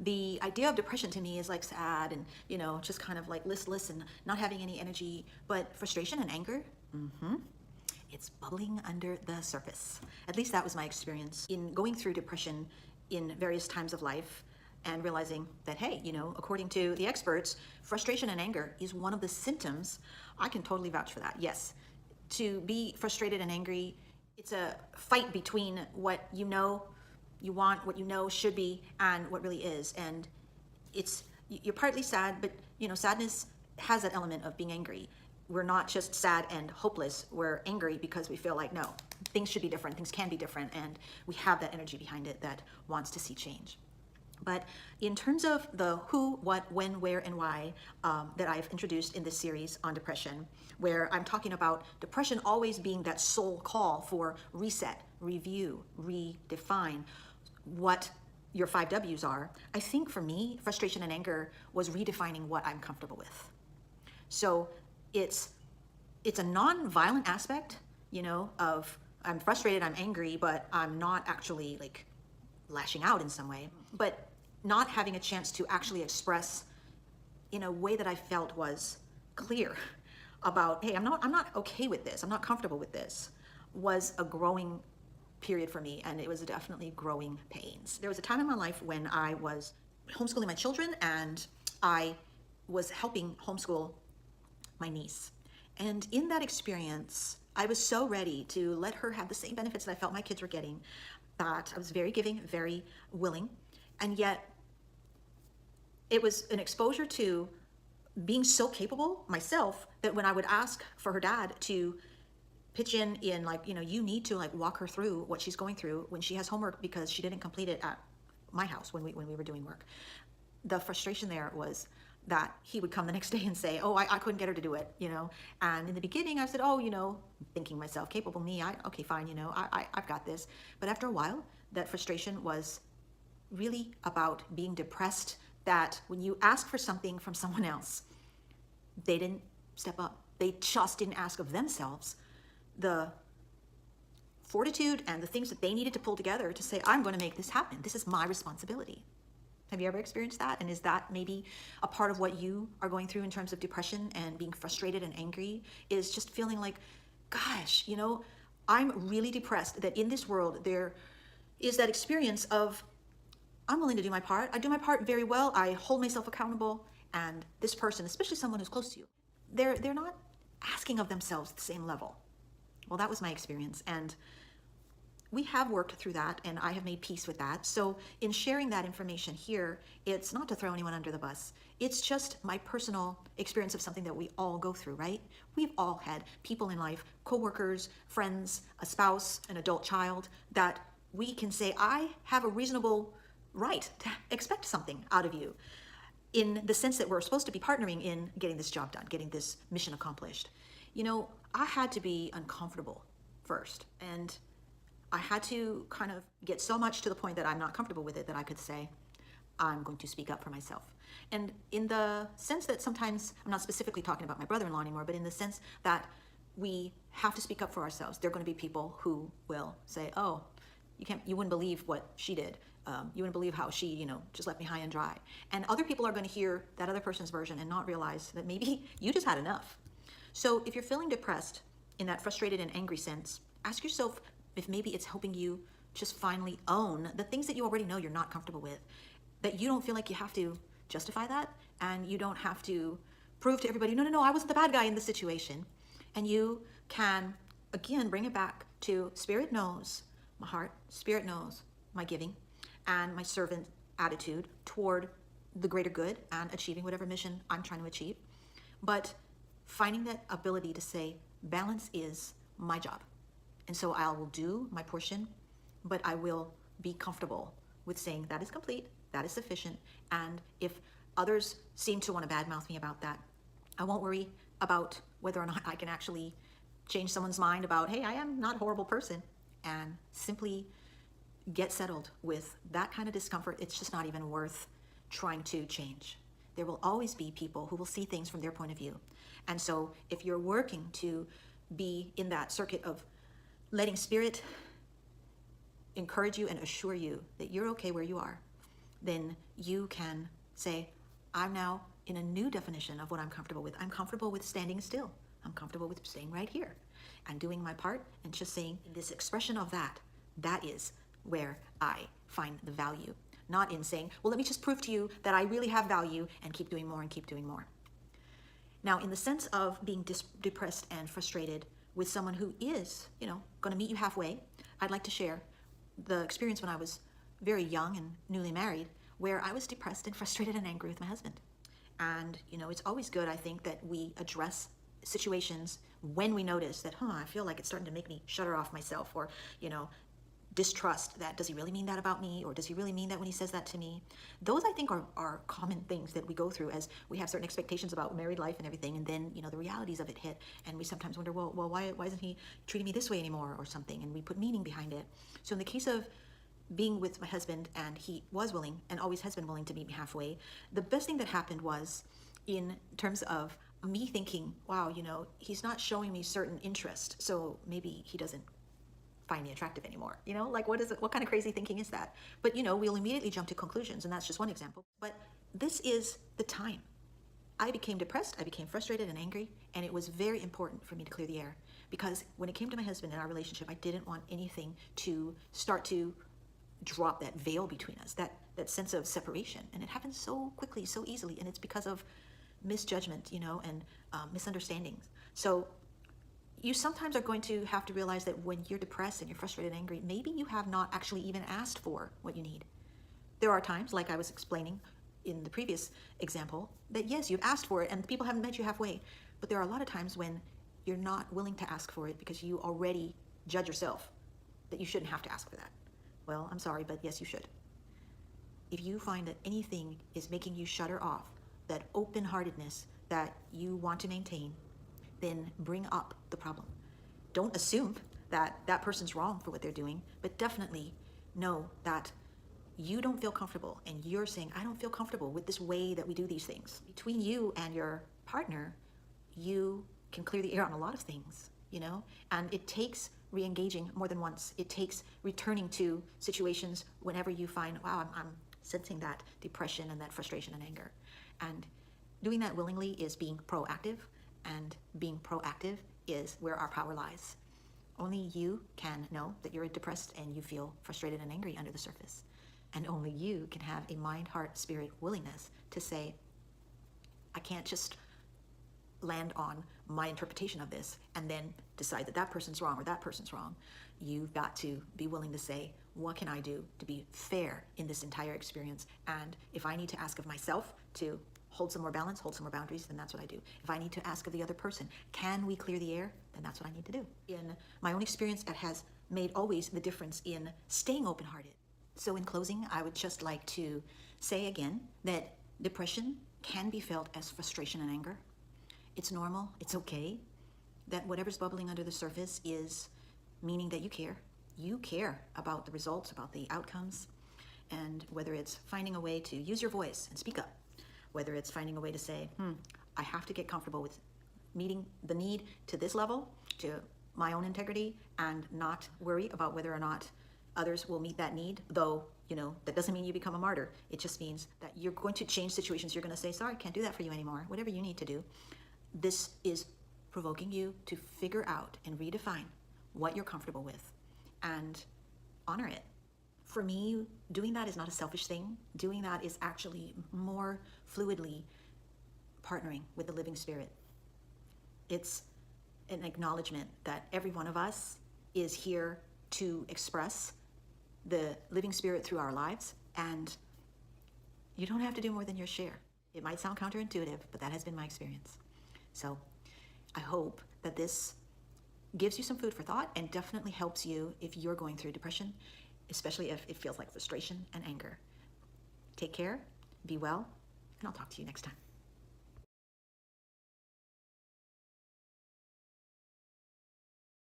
The idea of depression to me is like sad and, just kind of like listless and not having any energy. But frustration and anger, it's bubbling under the surface. At least that was my experience in going through depression in various times of life and realizing that, hey, according to the experts, frustration and anger is one of the symptoms. I can totally vouch for that. Yes, to be frustrated and angry, it's a fight between what you want, what should be, and what really is. And you're partly sad, but sadness has that element of being angry. We're not just sad and hopeless, we're angry because we feel like, no, things should be different, things can be different, and we have that energy behind it that wants to see change. But in terms of the who, what, when, where, and why that I've introduced in this series on depression, where I'm talking about depression always being that soul call for reset, review, redefine what your 5 W's are, I think for me, frustration and anger was redefining what I'm comfortable with. So it's a non-violent aspect, of I'm frustrated, I'm angry, but I'm not actually like lashing out in some way, but not having a chance to actually express in a way that I felt was clear about, hey, I'm not okay with this, I'm not comfortable with this, was a growing period for me, and it was definitely growing pains. There was a time in my life when I was homeschooling my children, and I was helping homeschool my niece. And in that experience, I was so ready to let her have the same benefits that I felt my kids were getting, that I was very giving, very willing. And yet it was an exposure to being so capable myself that when I would ask for her dad to pitch in like, you need to like walk her through what she's going through when she has homework because she didn't complete it at my house when we were doing work. The frustration there was that he would come the next day and say, oh, I couldn't get her to do it, And in the beginning I said, oh, thinking myself, capable me, okay, fine, I've got this. But after a while, that frustration was really about being depressed, that when you ask for something from someone else, they didn't step up. They just didn't ask of themselves the fortitude and the things that they needed to pull together to say, I'm going to make this happen. This is my responsibility. Have you ever experienced that? And is that maybe a part of what you are going through in terms of depression and being frustrated and angry, is just feeling like, gosh, I'm really depressed that in this world there is that experience of, I'm willing to do my part. I do my part very well. I hold myself accountable. And this person, especially someone who's close to you, they're not asking of themselves the same level. Well, that was my experience. And we have worked through that, and I have made peace with that. So in sharing that information here, it's not to throw anyone under the bus. It's just my personal experience of something that we all go through, right? We've all had people in life, coworkers, friends, a spouse, an adult child, that we can say, I have a reasonable right to expect something out of you, in the sense that we're supposed to be partnering in getting this job done, getting this mission accomplished. I had to be uncomfortable first, and I had to kind of get so much to the point that I'm not comfortable with it that I could say, I'm going to speak up for myself. And in the sense that sometimes, I'm not specifically talking about my brother-in-law anymore, but in the sense that we have to speak up for ourselves. There are going to be people who will say, oh, you wouldn't believe what she did. You wouldn't believe how she, just left me high and dry. And other people are going to hear that other person's version and not realize that maybe you just had enough. So if you're feeling depressed in that frustrated and angry sense, ask yourself if maybe it's helping you just finally own the things that you already know you're not comfortable with, that you don't feel like you have to justify that, and you don't have to prove to everybody, no, I wasn't the bad guy in this situation. And you can, again, bring it back to Spirit knows my heart, Spirit knows my giving, and my servant attitude toward the greater good and achieving whatever mission I'm trying to achieve. But finding that ability to say, balance is my job. And so I will do my portion, but I will be comfortable with saying that is complete, that is sufficient. And if others seem to want to badmouth me about that, I won't worry about whether or not I can actually change someone's mind about, hey, I am not a horrible person, and simply get settled with that kind of discomfort. It's just not even worth trying to change. There will always be people who will see things from their point of view. And so if you're working to be in that circuit of letting Spirit encourage you and assure you that you're okay where you are, then you can say, I'm now in a new definition of what I'm comfortable with. I'm comfortable with standing still. I'm comfortable with staying right here and doing my part and just saying this expression of that is where I find the value. Not in saying, well, let me just prove to you that I really have value and keep doing more and keep doing more. Now, in the sense of being depressed and frustrated with someone who is, going to meet you halfway, I'd like to share the experience when I was very young and newly married, where I was depressed and frustrated and angry with my husband. And, it's always good, I think, that we address situations when we notice that, I feel like it's starting to make me shutter off myself, or, distrust that, does he really mean that about me, or does he really mean that when he says that to me? Those, I think, are common things that we go through as we have certain expectations about married life and everything, and then the realities of it hit, and we sometimes wonder, well, why isn't he treating me this way anymore, or something, and we put meaning behind it. So in the case of being with my husband, and he was willing and always has been willing to meet me halfway, the best thing that happened was, in terms of me thinking, wow, he's not showing me certain interest, so maybe he doesn't find me attractive anymore. What kind of crazy thinking is that? But we'll immediately jump to conclusions, and that's just one example. But this is the time. I became depressed, I became frustrated and angry, and it was very important for me to clear the air, because when it came to my husband and our relationship, I didn't want anything to start to drop that veil between us, that sense of separation. And it happens so quickly, so easily, and it's because of misjudgment, and misunderstandings. So you sometimes are going to have to realize that when you're depressed and you're frustrated and angry, maybe you have not actually even asked for what you need. There are times, like I was explaining in the previous example, that yes, you've asked for it and people haven't met you halfway. But there are a lot of times when you're not willing to ask for it because you already judge yourself that you shouldn't have to ask for that. Well, I'm sorry, but yes, you should. If you find that anything is making you shutter off that open-heartedness that you want to maintain, then bring up the problem. Don't assume that that person's wrong for what they're doing, but definitely know that you don't feel comfortable, and you're saying, I don't feel comfortable with this way that we do these things. Between you and your partner, you can clear the air on a lot of things, and it takes re-engaging more than once. It takes returning to situations whenever you find, wow, I'm sensing that depression and that frustration and anger. And doing that willingly is being proactive, and being proactive is where our power lies. Only you can know that you're depressed and you feel frustrated and angry under the surface. And only you can have a mind, heart, spirit willingness to say, I can't just land on my interpretation of this and then decide that that person's wrong or that person's wrong. You've got to be willing to say, what can I do to be fair in this entire experience? And if I need to ask of myself to hold some more balance, hold some more boundaries, then that's what I do. If I need to ask of the other person, can we clear the air? Then that's what I need to do. In my own experience, that has made always the difference in staying open-hearted. So in closing, I would just like to say again that depression can be felt as frustration and anger. It's normal, it's okay, that whatever's bubbling under the surface is meaning that you care. You care about the results, about the outcomes, and whether it's finding a way to use your voice and speak up, whether it's finding a way to say, I have to get comfortable with meeting the need to this level, to my own integrity, and not worry about whether or not others will meet that need, though, that doesn't mean you become a martyr. It just means that you're going to change situations. You're going to say, sorry, can't do that for you anymore, whatever you need to do. This is provoking you to figure out and redefine what you're comfortable with and honor it. For me, doing that is not a selfish thing. Doing that is actually more fluidly partnering with the living spirit. It's an acknowledgement that every one of us is here to express the living spirit through our lives, and you don't have to do more than your share. It might sound counterintuitive, but that has been my experience. So I hope that this gives you some food for thought and definitely helps you if you're going through depression, especially if it feels like frustration and anger. Take care, be well, and I'll talk to you next time.